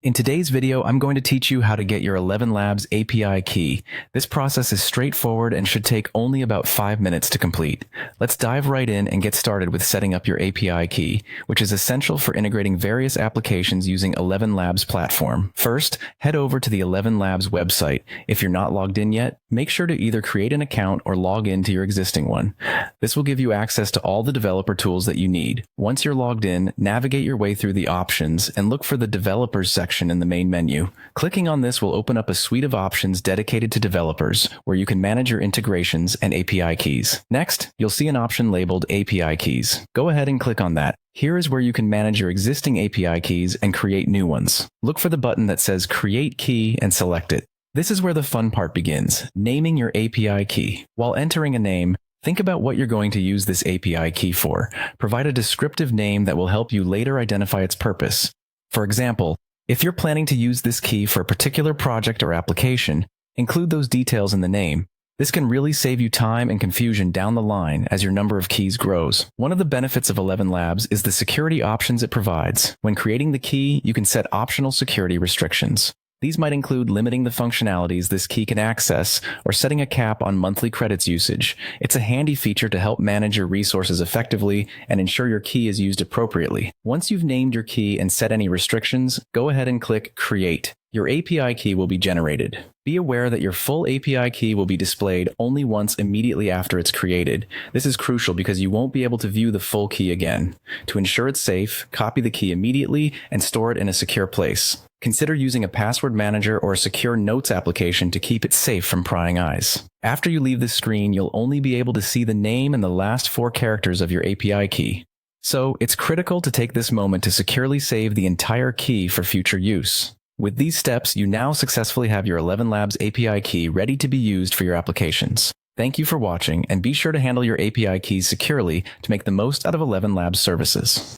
In today's video, I'm going to teach you how to get your elevenlabs API key. This process is straightforward and should take only about 5 minutes to complete. Let's dive right in and get started with setting up your API key, which is essential for integrating various applications using elevenlabs platform. First, head over to the elevenlabs website. If you're not logged in yet, make sure to either create an account or log into your existing one. This will give you access to all the developer tools that you need. Once you're logged in, navigate your way through the options and look for the developers section in the main menu. Clicking on this will open up a suite of options dedicated to developers, where you can manage your integrations and API keys. Next, you'll see an option labeled API keys. Go ahead and click on that. Here is where you can manage your existing API keys and create new ones. Look for the button that says Create Key and select it. This is where the fun part begins, naming your API key. While entering a name, think about what you're going to use this API key for. Provide a descriptive name that will help you later identify its purpose. For example, if you're planning to use this key for a particular project or application, include those details in the name. This can really save you time and confusion down the line as your number of keys grows. One of the benefits of elevenlabs is the security options it provides. When creating the key, you can set optional security restrictions. These might include limiting the functionalities this key can access or setting a cap on monthly credits usage. It's a handy feature to help manage your resources effectively and ensure your key is used appropriately. Once you've named your key and set any restrictions, go ahead and click Create. Your API key will be generated. Be aware that your full API key will be displayed only once immediately after it's created. This is crucial because you won't be able to view the full key again. To ensure it's safe, copy the key immediately and store it in a secure place. Consider using a password manager or a secure notes application to keep it safe from prying eyes. After you leave this screen, you'll only be able to see the name and the last 4 characters of your API key. So it's critical to take this moment to securely save the entire key for future use. With these steps, you now successfully have your elevenlabs API key ready to be used for your applications. Thank you for watching, and be sure to handle your API keys securely to make the most out of elevenlabs services.